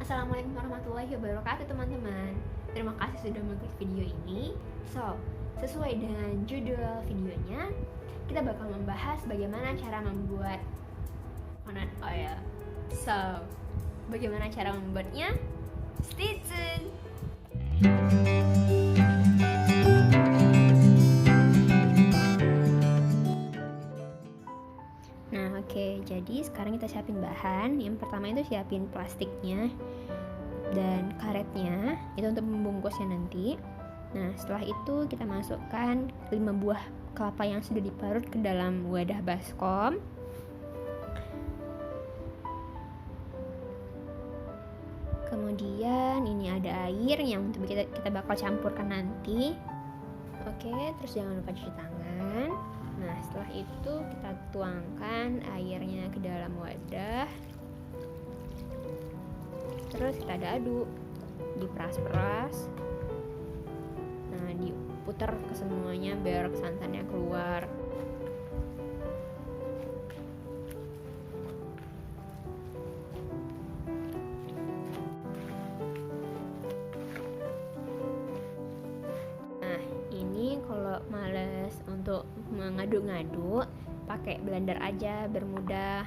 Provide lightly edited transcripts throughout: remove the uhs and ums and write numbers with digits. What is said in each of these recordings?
Assalamualaikum warahmatullahi wabarakatuh teman-teman. Terima kasih sudah mengikuti video ini. Sesuai dengan judul videonya, kita bakal membahas bagaimana cara membuat coconut oil. Bagaimana cara membuatnya? Stay tuned. Nah, oke, jadi sekarang kita siapin bahan. Yang pertama itu siapin plastiknya dan karetnya, itu untuk membungkusnya nanti. Nah, setelah itu kita masukkan 5 buah kelapa yang sudah diparut ke dalam wadah baskom. Kemudian ini ada air yang kita bakal campurkan nanti. Oke, terus jangan lupa cuci tangan. Nah, setelah itu kita tuangkan airnya ke dalam wadah. Terus kita aduk, diperas-peras. Nah, diputar ke semuanya biar santannya keluar. Nah, ini kalau males untuk mengaduk-ngaduk, pakai blender aja biar mudah.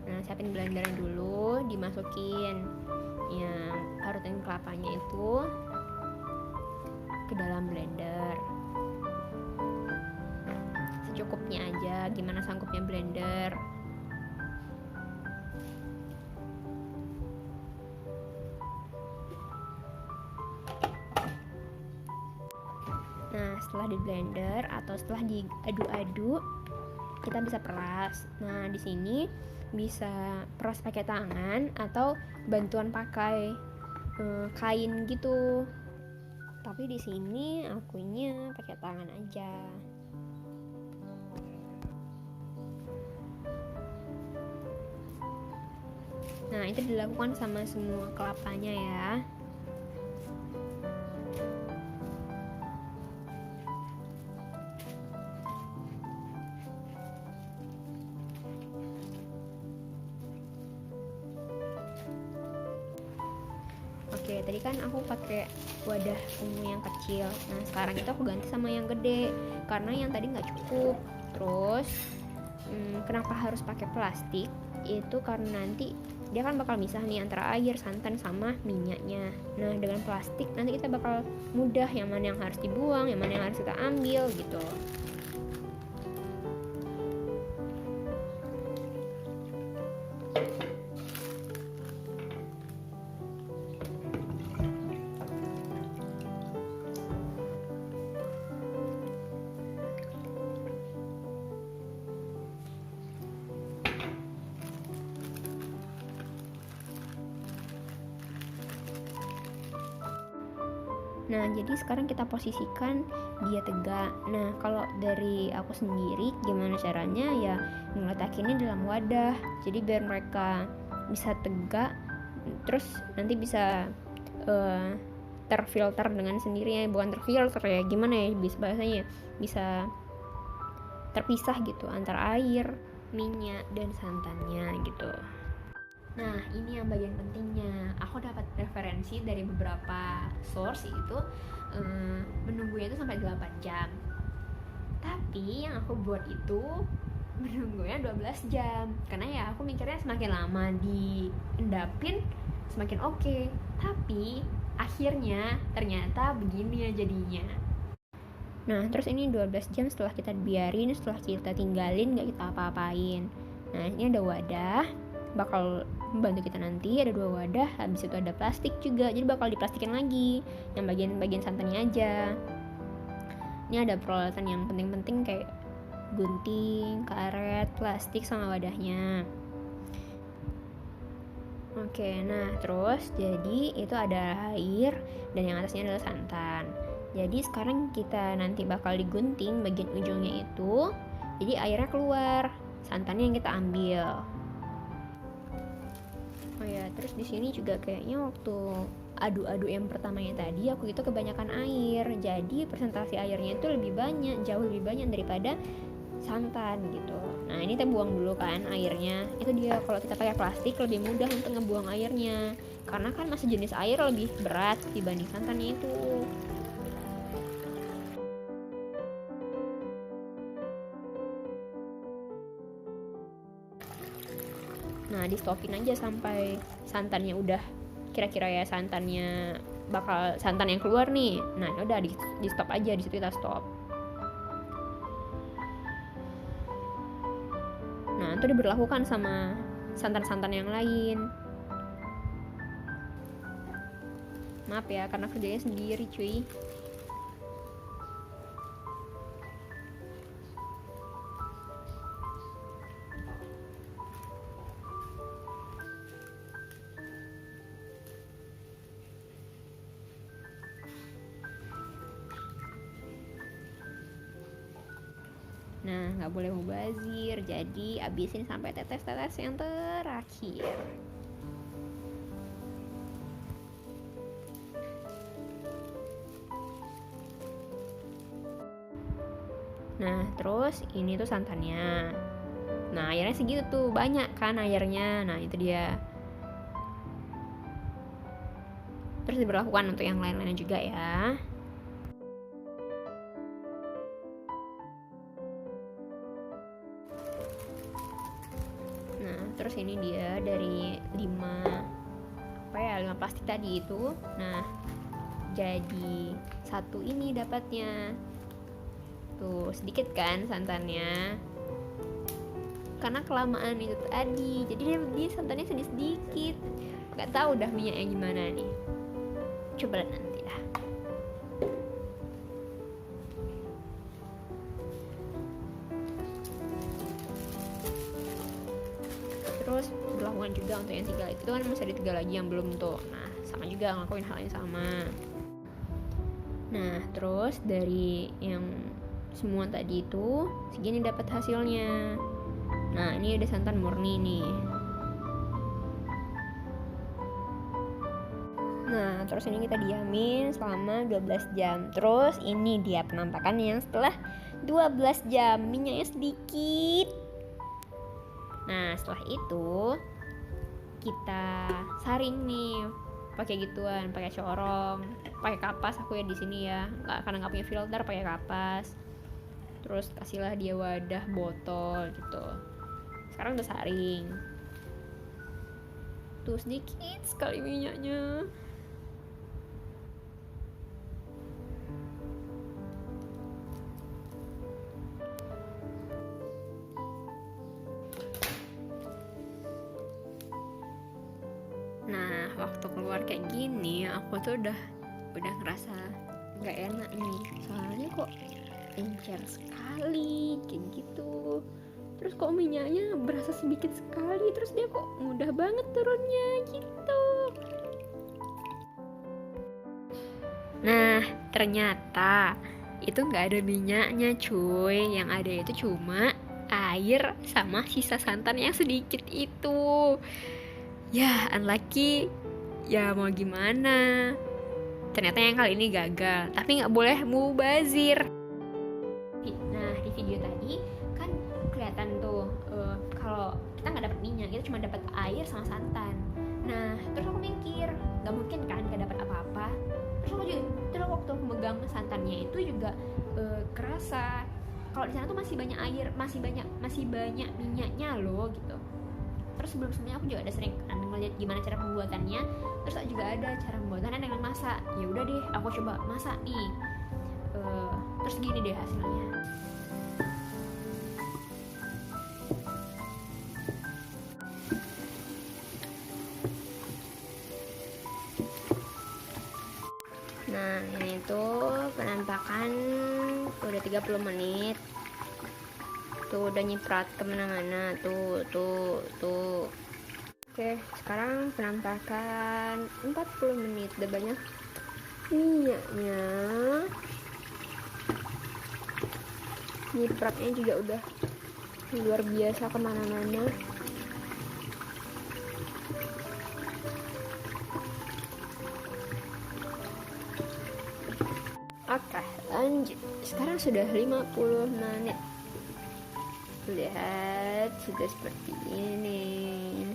Nah, siapin blendernya dulu, dimasukin yang parutan kelapanya itu ke dalam blender. Secukupnya aja, gimana sanggupnya blender. Nah, setelah di blender atau setelah diaduk-aduk, kita bisa peras. Nah, di sini bisa peras pakai tangan atau bantuan pakai kain gitu. Tapi di sini akunya pakai tangan aja. Nah, itu dilakukan sama semua kelapanya ya. Oke, tadi kan aku pakai wadah ungu yang kecil. Nah, sekarang itu aku ganti sama yang gede karena yang tadi nggak cukup. Terus, kenapa harus pakai plastik? Itu karena nanti dia kan bakal misah nih antara air, santan, sama minyaknya. Nah, dengan plastik nanti kita bakal mudah yang mana yang harus dibuang, yang mana yang harus kita ambil gitu. Nah, jadi sekarang kita posisikan dia tegak. Nah, kalau dari aku sendiri, gimana caranya ya ngeletakinnya dalam wadah. Jadi biar mereka bisa tegak, terus nanti bisa terfilter dengan sendirinya. Bukan terfilter ya, gimana ya bahasanya, bisa terpisah gitu antara air, minyak, dan santannya gitu. Nah, ini yang bagian pentingnya. Aku dapat referensi dari beberapa source itu menunggunya itu sampai 8 jam. Tapi yang aku buat itu menunggunya 12 jam. Karena ya aku mikirnya semakin lama diendapin semakin oke. Tapi akhirnya ternyata begini ya jadinya. Nah, terus ini 12 jam setelah kita biarin, setelah kita tinggalin, gak kita apa-apain. Nah, ini ada wadah, bakal membantu kita nanti. Ada 2 wadah, habis itu ada plastik juga, jadi bakal diplastikin lagi yang bagian-bagian santannya aja. Ini ada peralatan yang penting-penting kayak gunting, karet, plastik, sama wadahnya. Oke, nah terus jadi itu ada air dan yang atasnya adalah santan. Jadi sekarang kita nanti bakal digunting bagian ujungnya itu, jadi airnya keluar, santannya yang kita ambil. Oh ya, terus di sini juga kayaknya waktu aduk-aduk yang pertamanya tadi aku itu kebanyakan air. Jadi presentasi airnya itu lebih banyak, jauh lebih banyak daripada santan gitu. Nah, ini kita buang dulu kan airnya. Itu dia, kalau kita pakai plastik lebih mudah untuk ngebuang airnya. karena kan masih jenis air lebih berat dibanding santannya itu. Nah, di stopin aja sampai santannya udah kira-kira ya santan yang keluar nih. Nah, udah di stop aja, di situ kita stop. Nah, itu diberlakukan sama santan-santan yang lain. Maaf ya, karena kerjanya sendiri cuy. Nah, nggak boleh mubazir, jadi abisin sampai tetes-tetes yang terakhir. Nah, terus ini tuh santannya. Nah, airnya segitu tuh, banyak kan airnya. Nah, itu dia. Terus diberlakukan untuk yang lain-lainnya juga ya. Nah, terus ini dia dari 5 plastik tadi itu. Nah, jadi satu ini dapatnya. Tuh, sedikit kan santannya. Karena kelamaan itu tadi. Jadi dia santannya sedikit. Gak tahu dah minyaknya gimana nih. Coba lihat nanti dah. Terus berlakukan juga untuk yang 3 itu kan masih ada 3 lagi yang belum tuh. Nah, sama juga ngelakuin hal yang sama. Nah, terus dari yang semua tadi itu segini dapat hasilnya. Nah, ini ada santan murni nih. Nah, terus ini kita diamin selama 12 jam. Terus ini dia penampakan yang setelah 12 jam. Minyaknya sedikit. Nah, setelah itu kita saring nih pakai gituan, pakai corong, pakai kapas aku ya di sini ya. Karena nggak punya filter, pakai kapas. Terus kasihlah dia wadah botol gitu. Sekarang udah saring. Tuh sedikit sekali minyaknya. Nah, waktu keluar kayak gini aku tuh udah ngerasa nggak enak nih. Soalnya kok encer sekali kayak gitu. Terus kok minyaknya berasa sedikit sekali. Terus dia kok mudah banget turunnya gitu. Nah, ternyata itu nggak ada minyaknya cuy. Yang ada itu cuma air sama sisa santan yang sedikit itu. Ya, unlucky. Ya mau gimana. Ternyata yang kali ini gagal. Tapi gak boleh mubazir. Nah, di video tadi kan kelihatan tuh kalau kita gak dapet minyak, kita cuma dapat air sama santan. Nah, terus aku mikir gak mungkin kan gak dapat apa-apa. Terus waktu aku megang santannya itu juga kerasa kalau di sana tuh masih banyak air, masih banyak minyaknya loh gitu. Terus sebelumnya aku juga ada sering kan ngeliat gimana cara pembuatannya. Terus juga ada cara pembuatannya dengan masak. Ya udah deh, aku coba masak nih. Terus gini deh hasilnya. Nah, ini tuh penampakan udah 30 menit. Tuh udah nyiprat kemana-mana. Tuh. Oke, sekarang penampakan 40 menit. Udah banyak minyaknya. Nyipratnya juga udah luar biasa kemana-mana. Oke, lanjut. Sekarang sudah 50 menit. Lihat, sudah seperti ini.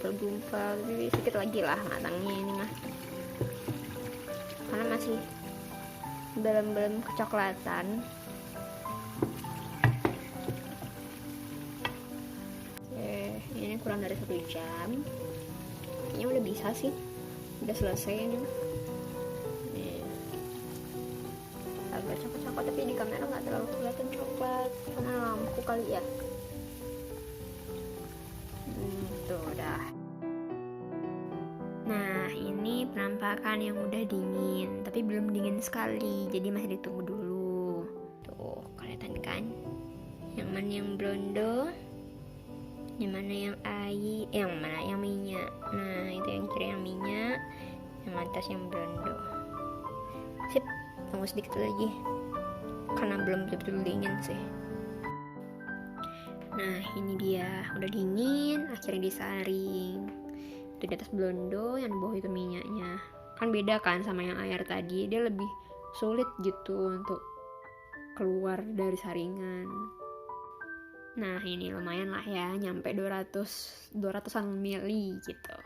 gumpal-gumpal, tapi sedikit lagi lah matangnya ini mah, karena masih belum kecoklatan. Oke, ini kurang dari 1 jam. Ini udah bisa sih, udah selesai ini. Nih, agak coklat-coklat tapi di kamera nggak terlalu kelihatan coklat karena lampu kali ya. Tuh udah. Nah, ini penampakan yang udah dingin, tapi belum dingin sekali, jadi masih ditunggu dulu. Tuh, kelihatan kan? Yang mana yang blondo, yang mana yang air, yang mana yang minyak. Nah, itu yang kiri yang minyak, yang atas yang blondo. Sip, tunggu sedikit lagi, karena belum betul-betul dingin sih. Nah, ini dia udah dingin, akhirnya disaring. Itu di atas blondo, yang di bawah itu minyaknya. Kan beda kan sama yang air tadi, dia lebih sulit gitu untuk keluar dari saringan. Nah, ini lumayan lah ya, nyampe 200-an mili gitu.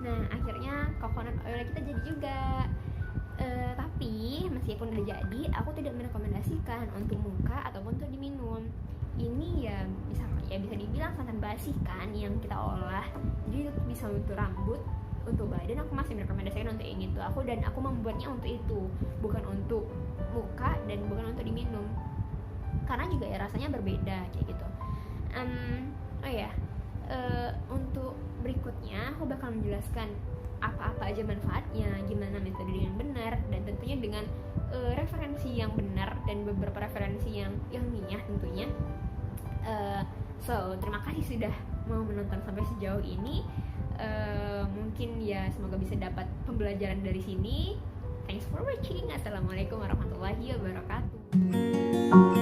Nah, akhirnya coconut oil kita jadi juga. Tapi meskipun udah jadi, aku tidak merekomendasikan untuk muka ataupun untuk diminum. Ini ya bisa dibilang santan basi kan yang kita olah, jadi itu bisa untuk rambut, untuk badan aku masih merekomendasikan untuk yang itu. Aku membuatnya untuk itu, bukan untuk muka dan bukan untuk diminum, karena juga ya rasanya berbeda kayak gitu. Untuk berikutnya aku bakal menjelaskan apa-apa aja manfaatnya, gimana metode yang benar, dan tentunya dengan referensi yang benar dan beberapa referensi yang ilmiah tentunya. So, terima kasih sudah mau menonton sampai sejauh ini. Mungkin ya semoga bisa dapat pembelajaran dari sini. Thanks for watching. Assalamualaikum warahmatullahi wabarakatuh.